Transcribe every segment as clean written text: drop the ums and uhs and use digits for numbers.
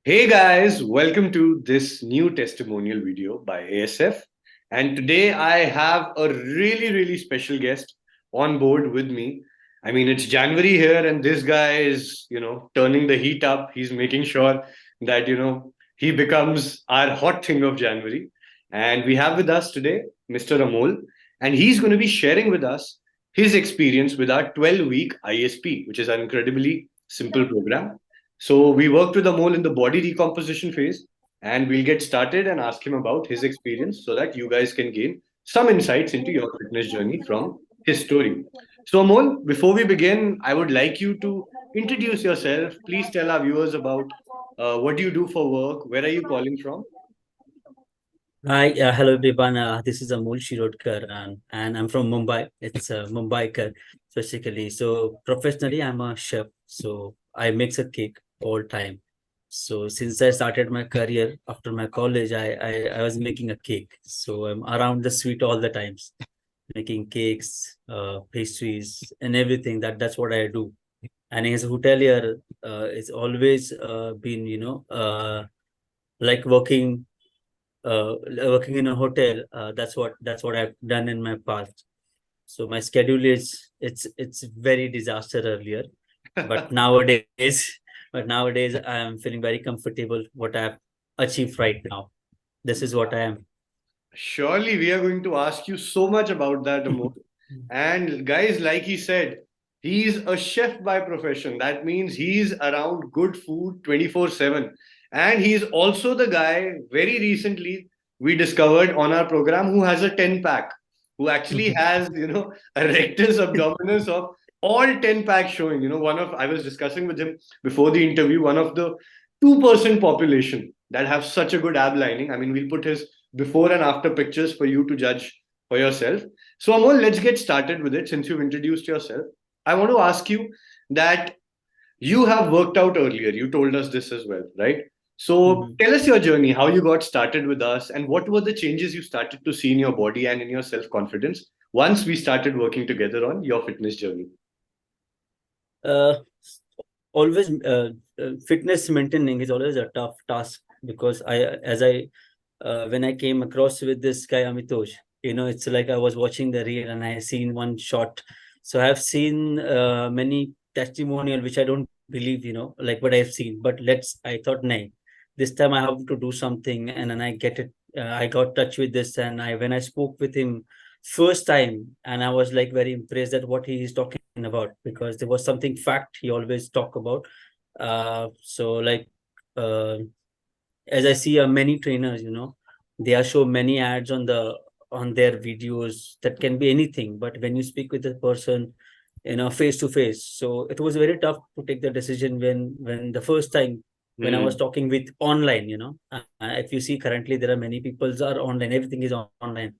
Hey guys, welcome to this new testimonial video by ASF. And today I have a really special guest on board with me. I mean, it's January here, and this guy is, turning the heat up. He's making sure that, he becomes our hot thing of January. And we have with us today Mr. Amol, and he's going to be sharing with us his experience with our 12-week ISP, which is an incredibly simple program. So we worked with Amol in the body recomposition phase, and we'll get started and ask him about his experience so that you guys can gain some insights into your fitness journey from his story. So Amol, before we begin, I would like you to introduce yourself. Please tell our viewers about what do you do for work, where are you calling from? Hi, hello everyone. This is Amol Shirodkar, and I'm from Mumbai. It's Mumbaikar, specifically. So professionally, I'm a chef. So I make a cake all time. So since I started my career after my college, I was making a cake. So I'm around the sweet all the times, making cakes, pastries, and everything. That's what I do. And as a hotelier, it's always been like working in a hotel. That's what I've done in my past. So my schedule is it's very disaster earlier, but nowadays but nowadays I am feeling very comfortable what I've achieved right now. This is what I am. Surely we are going to ask you so much about that, Amol. And guys, like he said, he's a chef by profession. That means he's around good food 24/7. And he's also the guy very recently we discovered on our program who has a 10 pack, who actually has, a rectus abdominis of all 10 packs showing. I was discussing with him before the interview, one of the 2% population that have such a good ab lining. I mean, we'll put his before and after pictures for you to judge for yourself. So, Amol, let's get started with it since you've introduced yourself. I want to ask you that you have worked out earlier. You told us this as well, right? So, Mhm. tell us your journey, how you got started with us, and what were the changes you started to see in your body and in your self confidence once we started working together on your fitness journey. uh, Always fitness maintaining is always a tough task because I when I came across with this guy Amitosh, it's like I was watching the reel and I seen one shot. So I have seen many testimonial which I don't believe, like what I've seen. But I thought, nay, this time I have to do something, and then I get it. I got touch with this, and I when I spoke with him first time, and I was like very impressed at what he is talking about, because there was something fact he always talk about. So like. Uh, as I see many trainers, they are show many ads on their videos that can be anything. But when you speak with the person, face to face, so it was very tough to take the decision when the first time when I was Hmm. talking with online. If you see currently there are many people are online, everything is online.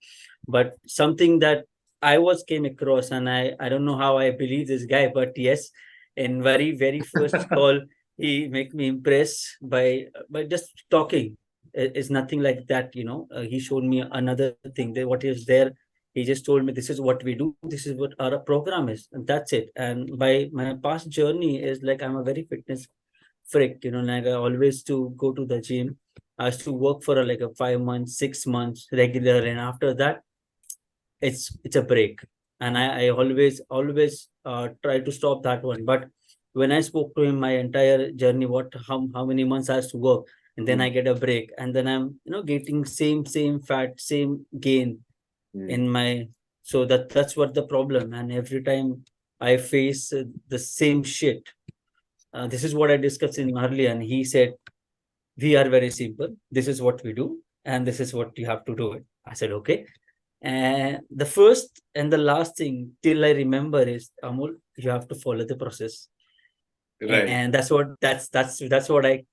But something that I was came across, and I don't know how I believe this guy, but yes, in very first call he make me impress by just talking. It's nothing like that. He showed me another thing that what is there. He just told me, this is what we do, this is what our program is, and that's it. And by my past journey is like I'm a very fitness freak. Like I always to go to the gym. I used to work for like a 5 months, 6 months regular, and after that it's a break. And I always try to stop that one. But when I spoke to him my entire journey, how many months I has to work, and then I Hmm. get a break, and then I'm getting same fat, same gain Hmm. in my. So that's what the problem. And every time I face the same shit. This is what I discussed in earlier, and he said, we are very simple, this is what we do, and this is what you have to do it. I said, okay. And the first and the last thing till I remember is, Amol, you have to follow the process. Right. And that's what I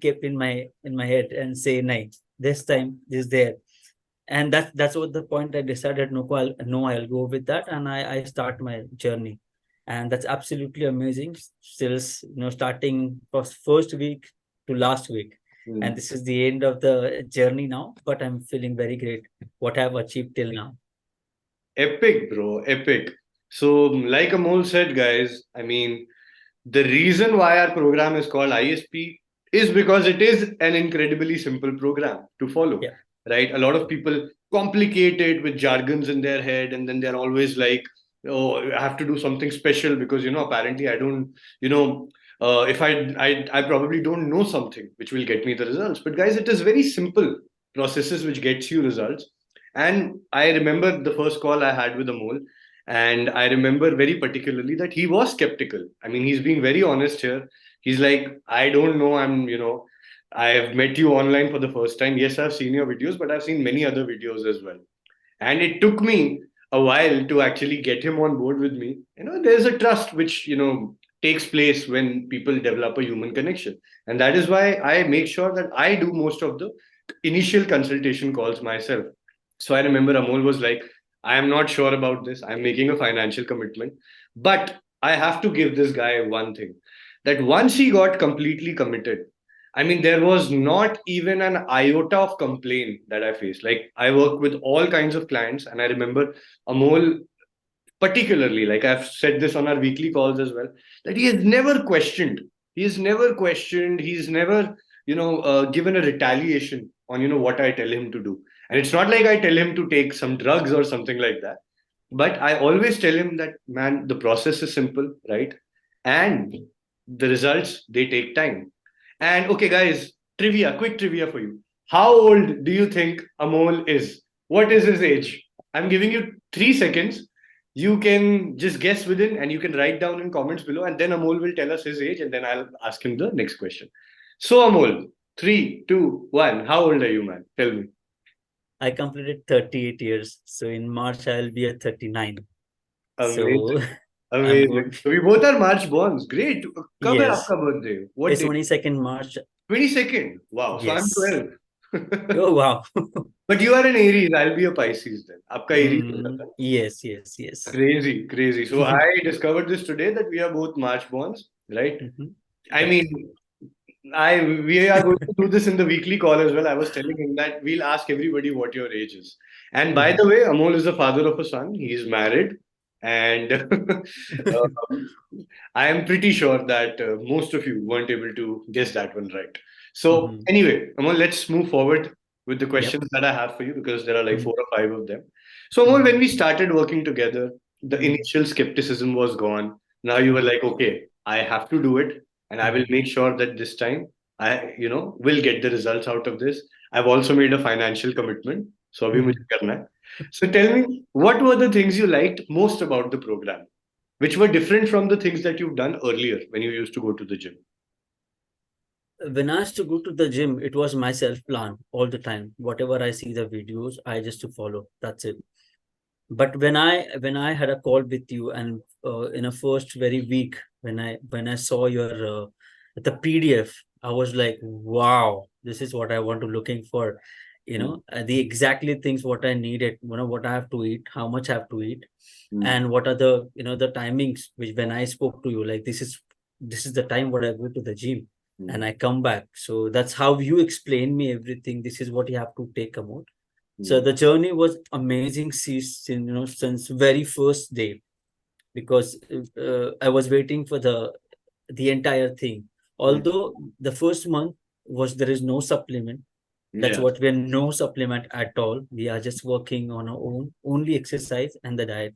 kept in my head and say, no, this time is there. And that's what the point I decided, no, I'll go with that, and I start my journey. And that's absolutely amazing. Still, starting first week to last week, and Hmm. this is the end of the journey now. But I'm feeling very great what I've achieved till now. Epic, bro. Epic. So, like Amol said, guys, I mean, the reason why our program is called ISP is because it is an incredibly simple program to follow, Yeah. right? A lot of people complicate it with jargons in their head, and then they're always like, "Oh, I have to do something special because apparently I don't, if I probably don't know something which will get me the results." But guys, it is very simple processes which gets you results. And I remember the first call I had with Amol, and I remember very particularly that he was skeptical. I mean, he's being very honest here. He's like, I don't know. I have met you online for the first time. Yes, I've seen your videos, but I've seen many other videos as well. And it took me a while to actually get him on board with me. There's a trust which, takes place when people develop a human connection. And that is why I make sure that I do most of the initial consultation calls myself. So I remember Amol was like, I am not sure about this. I'm making a financial commitment, but I have to give this guy one thing, that once he got completely committed, I mean, there was not even an iota of complaint that I faced. Like, I work with all kinds of clients, and I remember Amol particularly, like I've said this on our weekly calls as well, that he has never questioned. He's never questioned. He's never, given a retaliation on, what I tell him to do. And it's not like I tell him to take some drugs or something like that. But I always tell him that, man, the process is simple, right? And the results, they take time. And okay, guys, quick trivia for you. How old do you think Amol is? What is his age? I'm giving you 3 seconds. You can just guess within, and you can write down in comments below, and then Amol will tell us his age, and then I'll ask him the next question. So, Amol, 3, 2, 1. How old are you, man? Tell me. I completed 38 years. So in March, I'll be at 39. So Amazing. I'm Amazing. good. So we both are March borns. Great. Kab hai Yes. aapka birthday? What It's day? 22nd March. 22nd. Wow. So I'm Yes. 12. Oh, wow. But you are an Aries. I'll be a Pisces then. Aapka Aries hoga tha? Yes, yes, yes. Crazy, crazy. So I discovered this today that we are both March borns, right? Mhm. I Correct. mean, I we are going to do this in the weekly call as well. I was telling him that we'll ask everybody what your age is. And by Mhm. the way, Amol is the father of a son. He's married, and I am pretty sure that most of you weren't able to guess that one right. So Mhm. anyway, Amol, let's move forward with the Yep. questions that I have for you, because there are like Mhm. 4 or 5 of them. So Amol, when Mhm. we started working together, the Mhm. initial skepticism was gone. Now you were Mhm. like, okay, I have to do it, and I will Mhm. make sure that this time I, will get the results out of this. I've also made a financial commitment. So abhi mujhe Mhm. karna hai. So tell me, what were the things you liked most about the program, which were different from the things that you've done earlier when you used to go to the gym? When I used to go to the gym, it was my self plan all the time. Whatever I see the videos, I just to follow. That's it. But when I had a call with you, and in a first very week, when I saw your the PDF, I was like, wow, this is what I want to looking for. Mm, The exactly things what I needed. What I have to eat, how much I have to eat, mm, and what are the the timings which when I spoke to you, like this is the time what I go to the gym and mm, I come back. So that's how you explain me everything. This is what you have to take about. So mm. the journey was amazing since very first day, because I was waiting for the entire thing. Mm. Although the first month was there is no supplement. That's Yeah, what we're no supplement at all. We are just working on our own, only exercise and the diet.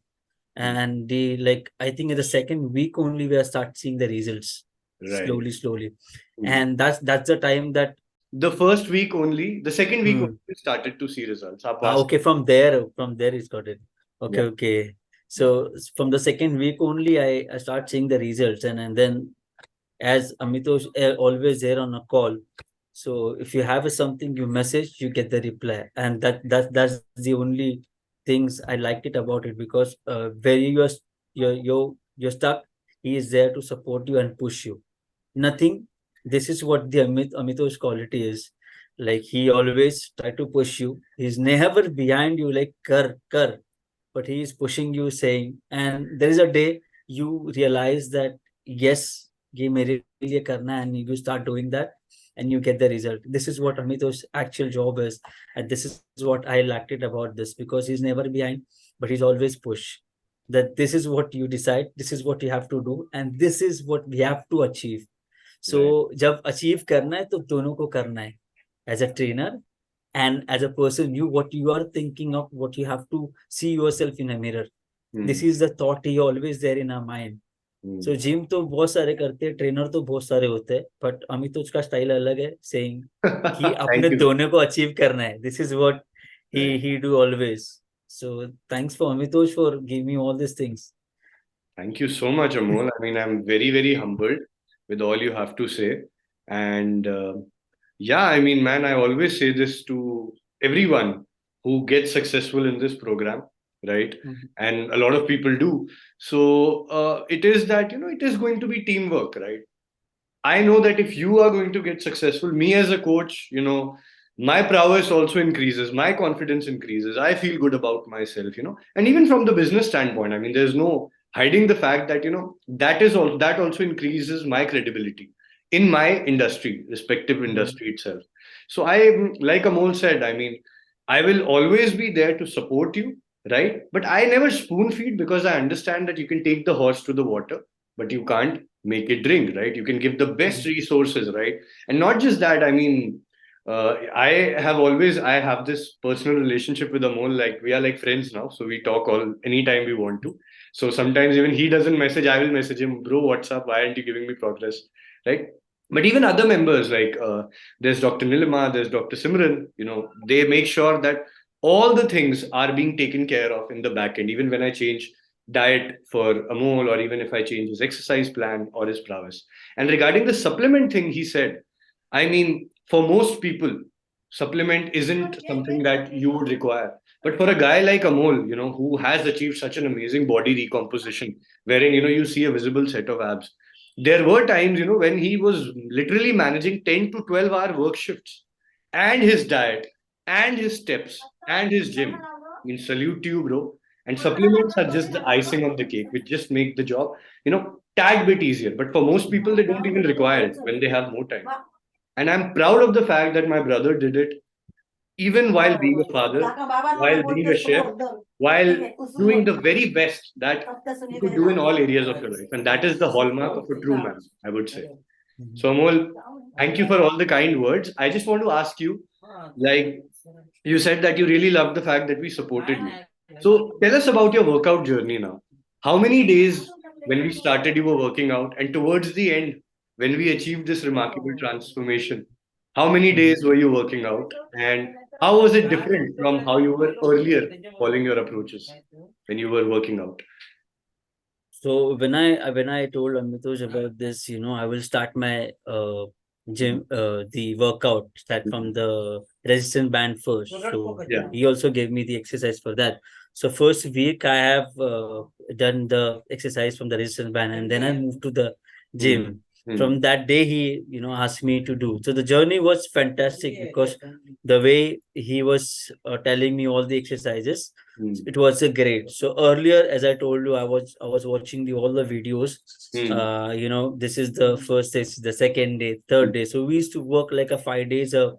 mm, And the like I think in the second week only we are start seeing the results right. slowly, slowly. Mm. And that's the time that The first week only, the second week only hmm, we started to see results. आप वहाँ से- okay, from there it's got it. Okay, Yeah. okay. So from the second week only I start seeing the results, and then as Amitosh always there on a call. So if you have something you message, you get the reply, and that's the only things I liked it about it, because where you're stuck, he is there to support you and push you. Nothing. This is what the Amito's quality is. Like he always try to push you. He's never behind you like kar, but he is pushing you, saying, and there is a day you realize that yes, ye mere liye karna hai, and you start doing that and you get the result. This is what Amito's actual job is, and this is what I liked it about this, because he's never behind, but he's always push. That this is what you decide, this is what you have to do, and this is what we have to achieve. सो जब achieve करना है तो दोनों को करना है, as a trainer and as a person, what you are thinking of, what you have to see yourself in a mirror. This is the thought he always there in our mind. So gym तो बहुत सारे करते हैं, trainer तो बहुत सारे होते हैं, बट अमितोज का स्टाइल अलग है, सेइंग कि अपने Thank you. दोनों को अचीव करना है. This is what he do always. So thanks for Amitoj for giving me all these things. Thank you so much, Amol. I mean, I'm very, very humbled with all you have to say. And yeah, I mean, man, I always say this to everyone who gets successful in this program, right? And a lot of people do. So it is that, it is going to be teamwork, right? I know that if you are going to get successful, me as a coach, my prowess also increases, my confidence increases. I feel good about myself, and even from the business standpoint, I mean, there's no hiding the fact that, that also increases my credibility in my industry, respective industry itself. So like Amol said, I mean, I will always be there to support you, right? But I never spoon feed because I understand that you can take the horse to the water, but you can't make it drink, right? You can give the best resources, right? And not just that, I mean, I have this personal relationship with Amol, like we are like friends now. So we talk all anytime we want to. So sometimes even he doesn't message, I will message him, bro, what's up? Why aren't you giving me progress? Right? But even other members, like there's Dr. Nilima, there's Dr. Simran, they make sure that all the things are being taken care of in the back end, even when I change diet for Amol, or even if I change his exercise plan or his prowess. And regarding the supplement thing, he said, I mean, for most people, supplement isn't something that you would require. But for a guy like Amol, who has achieved such an amazing body recomposition, wherein, you see a visible set of abs, there were times, when he was literally managing 10 to 12-hour work shifts and his diet and his steps and his gym. I mean, salute to you, bro. And supplements are just the icing on the cake, which just make the job, tad bit easier. But for most people, they don't even require it when they have more time. And I'm proud of the fact that my brother did it even while being a father, while being a chef, while doing the very best that you could do in all areas of your life. And that is the hallmark of a true man, I would say. So, Amol, thank you for all the kind words. I just want to ask you, like, you said that you really loved the fact that we supported you. So, tell us about your workout journey now. How many days when we started you were working out, and towards the end, when we achieved this remarkable transformation, how many days were you working out, and how was it different from how you were earlier following your approaches when you were working out? So when I told Amitosh about this, I will start my gym the workout start from the resistance band first. So Yeah. he also gave me the exercise for that. So first week I have done the exercise from the resistance band, and then I moved to the gym. From that day he asked me to do. So the journey was fantastic because the way he was telling me all the exercises, it was a great. So earlier, as I told you, I was watching all the videos. This is the first day, the second day, third day. So we used to work like a 5 days a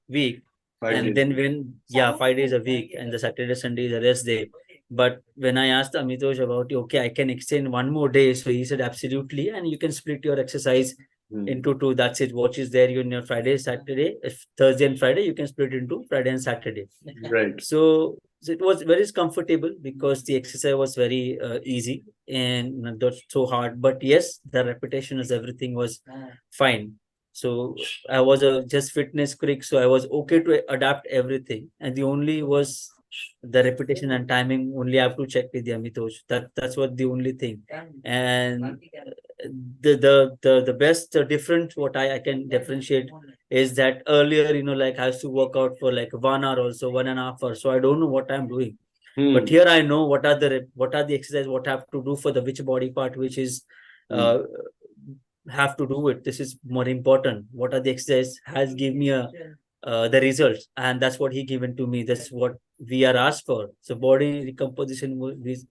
week. 5 days. Then 5 days a week, and the Saturday, Sunday is a rest day. But when I asked Amitosh about, okay, I can extend one more day. So he said, absolutely. And you can split your exercise into two. That's it. What is there in your Friday, Saturday, if Thursday and Friday, you can split into Friday and Saturday. Right. So it was very comfortable because the exercise was very easy and not so hard. But yes, the repetition as everything was fine. So I was a just fitness freak, so I was okay to adapt everything. And the only was the repetition and timing. Only I have to check with the Amitosh. That's what the only thing. And the best different what I can differentiate is that earlier, like I used to work out for like 1 hour, also 1.5 hours. So I don't know what I'm doing. But here I know what are the exercise, what I have to do for the which body part, which is have to do it. This is more important. What are the exercise has give me the results, and that's what he given to me. That's what we are asked for. So body recomposition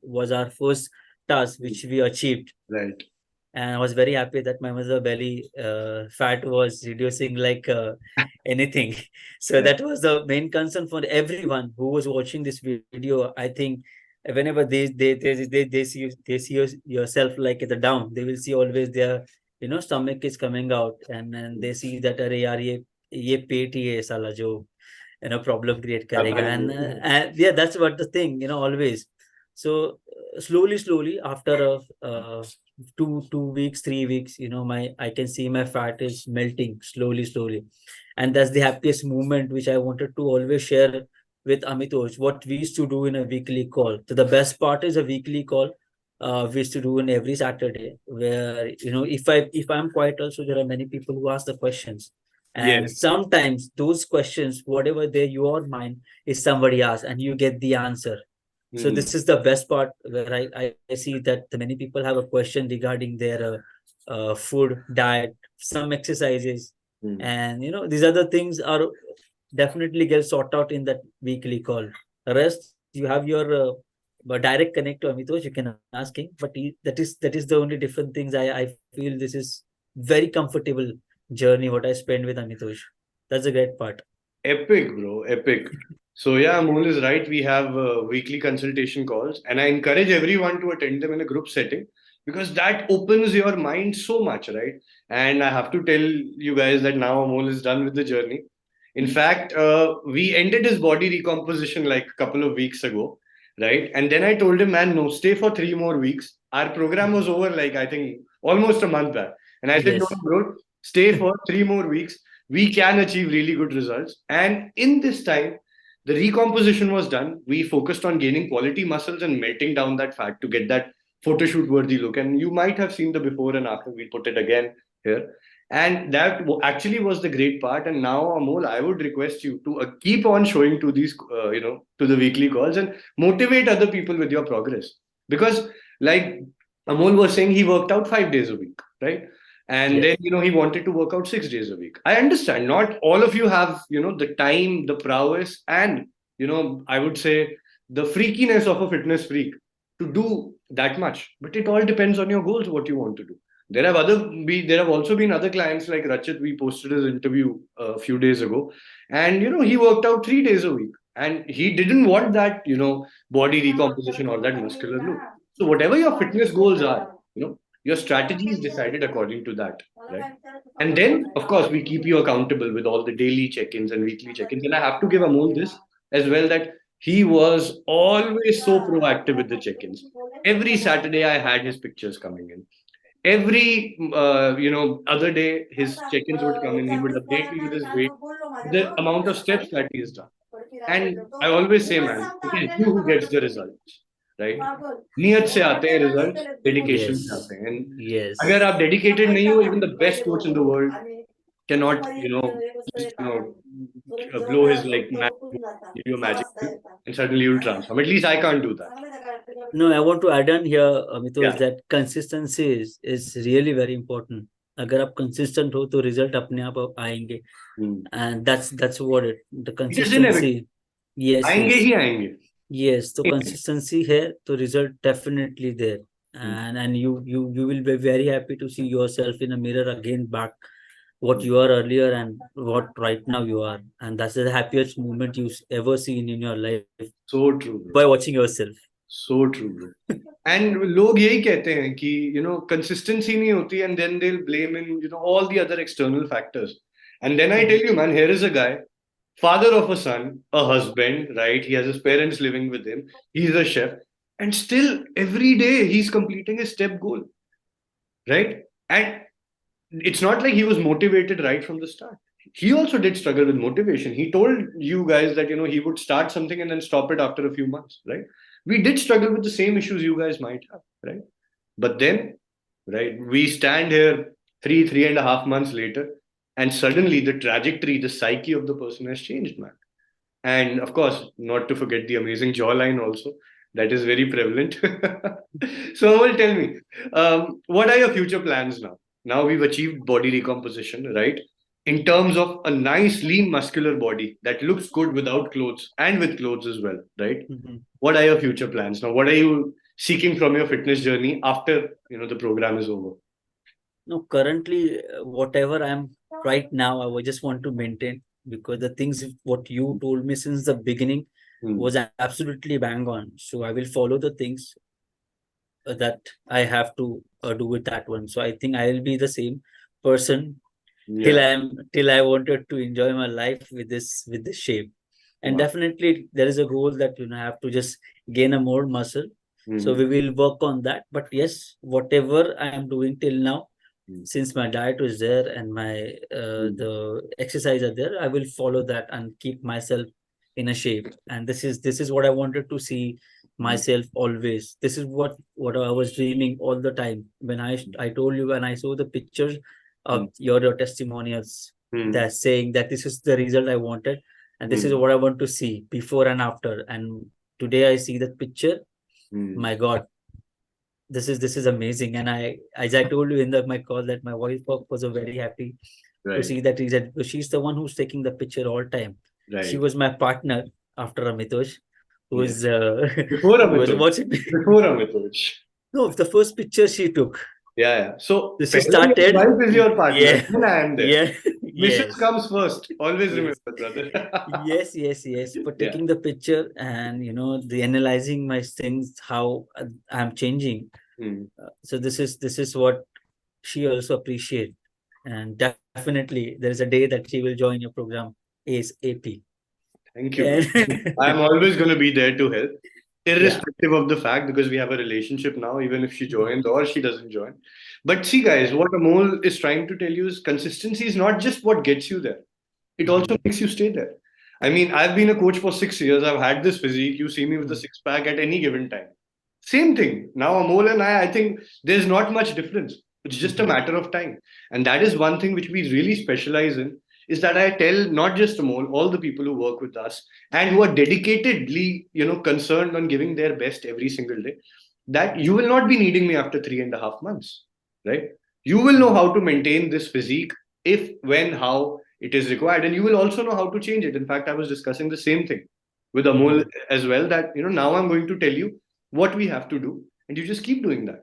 was our first task, which we achieved. Right. And I was very happy that my mother belly fat was reducing like anything. So that was the main concern for everyone who was watching this video. I think whenever they see yourself like at the down, they will see always their stomach is coming out, and then they see that अरे यार ये पेट ही है साला जो problem create karega, and yeah, that's what the thing, always. So slowly after two weeks, 3 weeks, my I can see my fat is melting slowly, and that's the happiest moment which I wanted to always share with Amitosh, what we used to do in a weekly call. So the best part is a weekly call we used to do in every Saturday, where if I'm quiet, also there are many people who ask the questions, and Yes. sometimes those questions, whatever they your mind is, somebody asks and you get the answer. So Hmm. this is the best part, where I see that the many people have a question regarding their food, diet, some exercises, Hmm. and these other things are definitely get sorted out in that weekly call. The rest, you have your direct connect to Amitosh, you can ask him, but that is the only different things. I feel this is very comfortable journey what I spend with Amitosh. That's a great part. Epic, bro. Epic. So yeah, Amol is right. We have weekly consultation calls, and I encourage everyone to attend them in a group setting because that opens your mind so much, right? And I have to tell you guys that now Amol is done with the journey. In fact, we ended his body recomposition like a couple of weeks ago, right? And then I told him, man, no, stay for 3 more weeks. Our program was over like I think almost a month back, and I said, no, Yes. bro, stay for 3 more weeks. We can achieve really good results. And in this time, the recomposition was done. We focused on gaining quality muscles and melting down that fat to get that photo shoot worthy look. And you might have seen the before and after. We'll put it again here. And that actually was the great part. And now, Amol, I would request you to keep on showing to these, to the weekly calls and motivate other people with your progress. Because, like Amol was saying, he worked out 5 days a week, right? And then Yes. he wanted to work out 6 days a week. I understand not all of you have the time, the prowess, and I would say the freakiness of a fitness freak to do that much, but it all depends on your goals, what you want to do. There have also been other clients like Rachit. We posted his interview a few days ago, and he worked out 3 days a week, and he didn't want that body recomposition or that muscular look. So whatever your fitness goals are, your strategy is decided according to that, right? And then, of course, we keep you accountable with all the daily check-ins and weekly check-ins. And I have to give Amol this as well, that he was always so proactive with the check-ins. Every Saturday, I had his pictures coming in. Every other day, his check-ins would come in. He would update me with his weight, the amount of steps that he has done. And I always say, man, it is you who gets the results, right? नियत से आते हैं results, dedication से Yes. आते हैं. And Yes. अगर आप dedicated नहीं हो, even the best coach in the world cannot just blow his like magic, give you a magic pill, and suddenly you'll transform. At least I can't do that. No, I want to add on here, Amitosh, Yeah. that consistency is really very important. अगर आप consistent हो तो result अपने आप आएंगे, Hmm. and that's what the It is inevitable. consistency. Yes, आएंगे yes, ही आएंगे. yes. तो consistency है तो result definitely there, Hmm. and you will be very happy to see yourself in a mirror again back what Hmm. you are earlier and what right now you are, and that's the happiest moment you ever seen in your life So true, bro. by watching yourself. So true, bro. And लोग यही कहते हैं कि consistency नहीं होती, and then they'll blame in all the other external factors. And then I tell you, man, here is a guy, father of a son, a husband, right? He has his parents living with him. He's a chef, and still every day he's completing his step goal, right? And it's not like he was motivated right from the start. He also did struggle with motivation. He told you guys that he would start something and then stop it after a few months, right? We did struggle with the same issues you guys might have, right? But then, right, we stand here 3.5 months later, and suddenly the trajectory, the psyche of the person has changed, man. And of course, not to forget the amazing jawline also. That is very prevalent. So, Amal, tell me, what are your future plans now? Now we've achieved body recomposition, right? In terms of a nice, lean, muscular body that looks good without clothes and with clothes as well, right? Mhm. What are your future plans now? What are you seeking from your fitness journey after the program is over? No, currently, whatever I'm right now, I would just want to maintain, because the things what you told me since the beginning Hmm. was absolutely bang on. So I will follow the things. that I have to do with that one. So I think I will be the same person Yeah. till I wanted to enjoy my life with this shape. And Wow. definitely there is a goal that I have to just gain a more muscle. So Mm-hmm. we will work on that. But yes, whatever I am doing till now, since my diet is there and my Mm-hmm. the exercise are there, I will follow that and keep myself in a shape. And this is what I wanted to see myself always. This is what I was dreaming all the time. When I told you, when I saw the pictures of your testimonials, Mm-hmm. that saying that this is the result I wanted, and this is Mm-hmm. what I want to see before and after. And today I see that picture. My God, this is amazing. And I, as I told you in my call, that my wife was very happy to Right. see that result, because she's the one who's taking the picture all time. She Right. was my partner after Amitosh, who Yeah. was Before who was Amitoj. watching me. Before Amitoj. No, the first picture she took. Yeah, yeah. So, She pehle your started. wife is your partner, Yeah, then I am there. yeah, Mrs. yes, comes first. Always remember, yes, brother. yes. For Yeah. taking the picture and the analyzing my things, how I'm changing. Hmm. So this is what she also appreciate. And definitely there is a day that she will join your program ASAP. Thank you, And bro. I'm always going to be there to help, yeah. irrespective of the fact, because we have a relationship now, even if she Mhm. joins or she doesn't join. But see, guys, what Amol is trying to tell you is consistency is not just what gets you there, it also Mhm. makes you stay there. I mean, I've been a coach for 6 years. I've had this physique. You see me with a Mhm. six pack at any given time. Same thing. Now, Amol and I think there's not much difference. It's just a Mhm. matter of time. And that is one thing which we really specialize in, is that I tell not just Amol, all the people who work with us and who are dedicatedly, concerned on giving their best every single day, that you will not be needing me after 3.5 months, right? You will know Mhm. how to maintain this physique if, when, how it is required, and you will also know how to change it. In fact, I was discussing the same thing with Amol Mhm. as well, that now I'm going to tell you what we have to do, and you just keep doing that.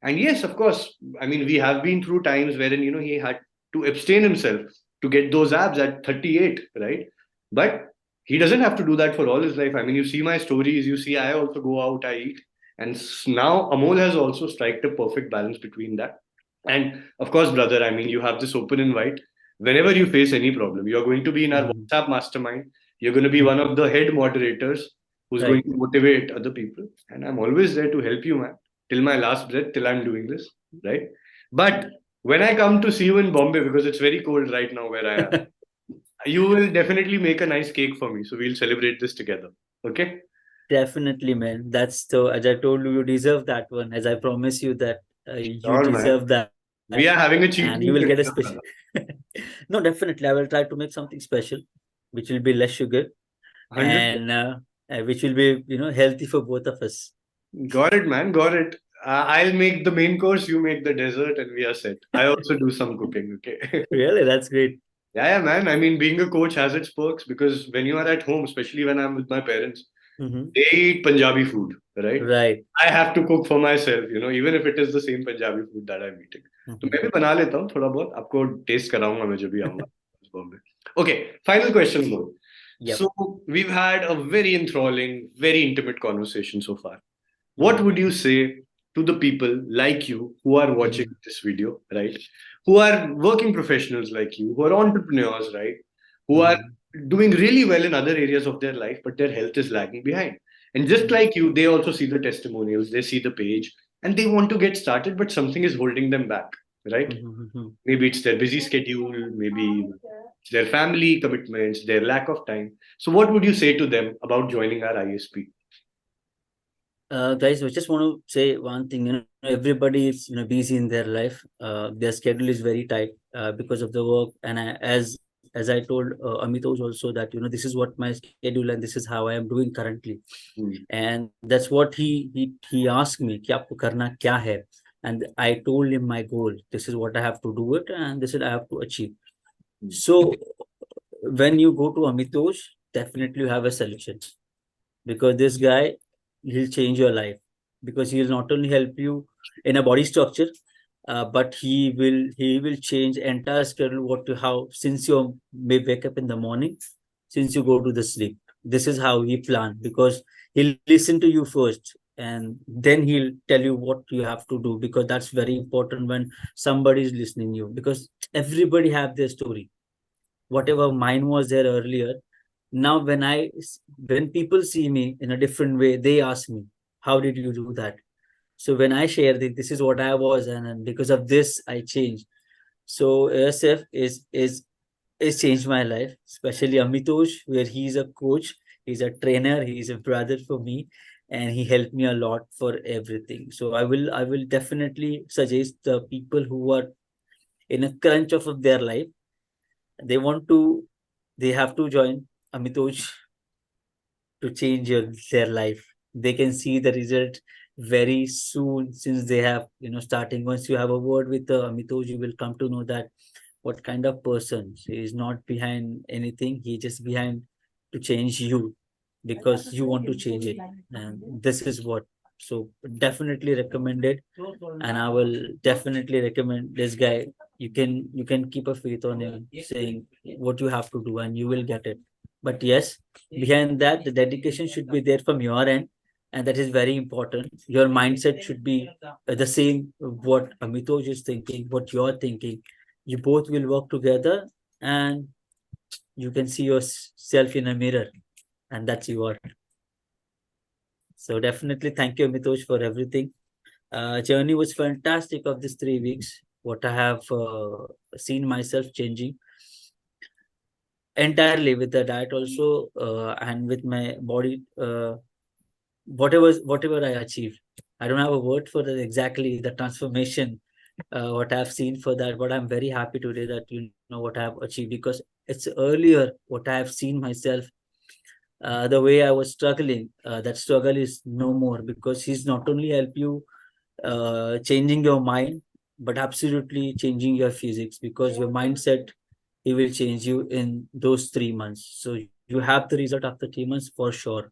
And yes, of course, I mean, we have been through times wherein he had to abstain himself to get those abs at 38, right? But he doesn't have to do that for all his life. I mean, you see my stories, you see I also go out, I eat, and now Amol has also striked a perfect balance between that. And of course, brother, I mean, you have this open invite. Whenever you face any problem, you're going to be in our Mhm. WhatsApp mastermind. You're going to be one Mhm. of the head moderators who's going Right. to motivate other people. And I'm always there to help you, man, till my last breath, till I'm doing this, right? But when I come to see you in Bombay, because it's very cold right now where I am, you will definitely make a nice cake for me. So we'll celebrate this together. Okay? Definitely, man. That's the, as I told you, you deserve that one. As I promise you that you Sure, man. deserve that, We are having a and you cheat will get meal a special. together. No, definitely, I will try to make something special, which will be less sugar, 100%. and which will be healthy for both of us. Got it, man. Got it. I'll make the main course, you make the dessert, and we are set. I also do some cooking, okay? Really, that's great. Yeah, man. I mean, being a coach has its perks because when you are at home, especially when I'm with my parents, Hmm. they eat Punjabi food, right? Right. I have to cook for myself, even if it is the same Punjabi food that I'm eating. तो मैं भी बना लेता हूँ थोड़ा बहुत आपको test कराऊंगा मैं जब भी आऊंगा Bombay. Okay, final question, Mo. Yep. So we've had a very enthralling, very intimate conversation so far. What Hmm. would you say to the people like you who are watching Hmm. this video, right? Who are working professionals like you, who are entrepreneurs, right? Who are Hmm. doing really well in other areas of their life, but their health is lagging behind. And just like you, they also see the testimonials, they see the page, and they want to get started, but something is holding them back, right? Hmm. Maybe it's their busy schedule, maybe it's their family commitments, their lack of time. So, what would you say to them about joining our ISP? Guys, I just want to say one thing. Everybody is busy in their life. Their schedule is very tight because of the work. And as I told Amitosh also, that this is what my schedule and this is how I am doing currently. Hmm. And that's what he asked me कि आपको करना क्या है. And I told him my goal. This is what I have to do it, and this is I have to achieve. Hmm. So when you go to Amitosh, definitely you have a solution, because this guy, he'll change your life, because he'll not only help you in a body structure, but he will change entire schedule, what to how, since you may wake up in the morning, since you go to the sleep. This is how he planned, because he'll listen to you first. and then he'll tell you what you have to do, because that's very important when somebody is listening you, because everybody have their story. Whatever mine was there earlier, now when people see me in a different way, they ask me, how did you do that? So when I share that this is what I was, and because of this I changed. So ASF is changed my life, especially Amitosh, where he's a coach, he's a trainer, he's a brother for me, and he helped me a lot for everything. So I will definitely suggest the people who are in a crunch of their life, they want to, they have to join Amitosh to change their life. They can see the result very soon, since they have, starting. Once you have a word with Amitosh, you will come to know that what kind of person. He is not behind anything. He just behind to change you, because you want to change it. And this is what. So definitely recommended, and I will definitely recommend this guy. You can keep a faith on him, saying what you have to do, and you will get it. But yes, behind that, the dedication should be there from your end, and that is very important. Your mindset should be the same. What Amitoj is thinking, what you're thinking, you both will work together, and you can see yourself in a mirror, and that's you are. So definitely thank you, Amitosh, for everything. Journey was fantastic of these 3 weeks. What I have seen myself changing entirely with the diet also, and with my body, whatever I achieved. I don't have a word for that exactly the transformation, what I've seen for that. But I'm very happy today that what I've achieved, because it's earlier what I have seen myself, the way I was struggling. That struggle is no more, because he's not only help you changing your mind, but absolutely changing your physics, because your mindset, he will change you in those 3 months. So you have the result after 3 months for sure.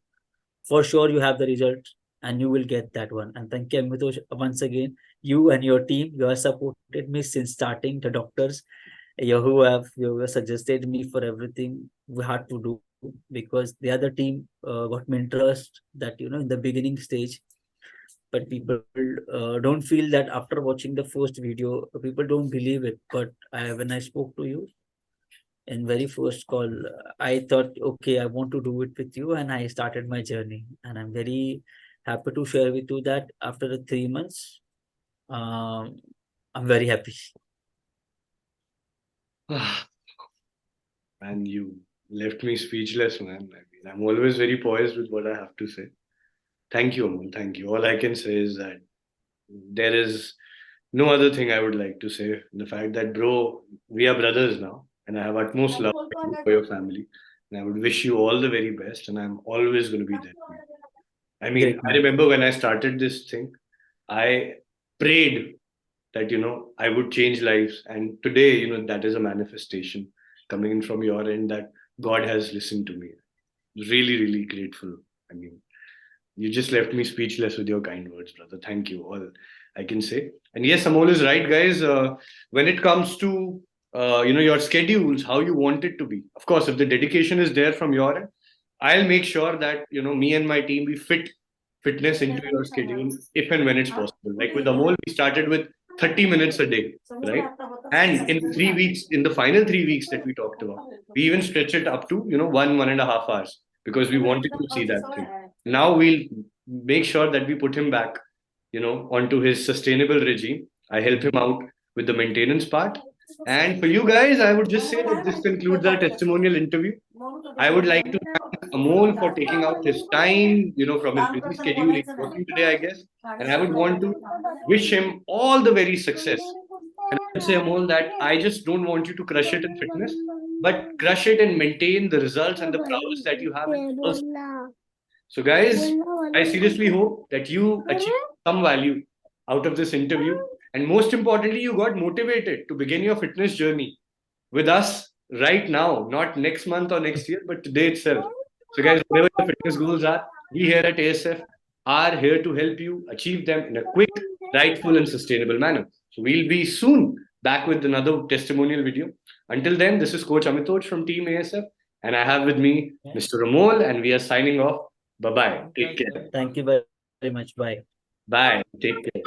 For sure, you have the result, and you will get that one. And thank you, Amitosh, once again. You and your team, you have supported me since starting. The doctors, you have suggested me for everything we had to do, because the other team got me interest that in the beginning stage. But people don't feel that after watching the first video. People don't believe it. But when I spoke to you in very first call, I thought, okay, I want to do it with you, and I started my journey. And I'm very happy to share with you that after the 3 months, um, I'm very happy. And you left me speechless, man. I mean, I'm always very poised with what I have to say. Thank you, Amol. Thank you. All I can say is that there is no other thing I would like to say. The fact that, bro, we are brothers now, and I have utmost love for your family. And I would wish you all the very best, and I'm always going to be there for you. I mean, Great I man. remember when I started this thing, I prayed that, I would change lives. And today, that is a manifestation coming in from your end that God has listened to me. Really, really grateful. I mean, you just left me speechless with your kind words, brother. Thank you. All I can say. And yes, Amol is right, guys. When it comes to your schedules, how you want it to be. Of course, if the dedication is there from your end, I'll make sure that me and my team we fit fitness into your schedule if and when it's possible. Like with Amol, we started with 30 minutes a day, right? And in the 3 weeks, in the final 3 weeks that we talked about, we even stretch it up to 1.5 hours because we wanted to see that thing. Now we'll make sure that we put him back, onto his sustainable regime. I help him out with the maintenance part. And for you guys, I would just say that this concludes our testimonial interview. I would like to thank Amol for taking out his time, from his busy schedule. He's working today, I guess. And I would want to wish him all the very success. And I would say, Amol, that I just don't want you to crush it in fitness, but crush it and maintain the results and the prowess that you have in personal. So, guys, I seriously hope that you achieve some value out of this interview. And most importantly, you got motivated to begin your fitness journey with us right now, not next month or next year, but today itself. So, guys, whatever your fitness goals are, we here at ASF are here to help you achieve them in a quick, rightful, and sustainable manner. So, we'll be soon back with another testimonial video. Until then, this is Coach Amitoj from Team ASF, and I have with me Mr. Amol, and we are signing off. Bye bye. Take care. Thank you very much. very much. Bye. Bye. Take care.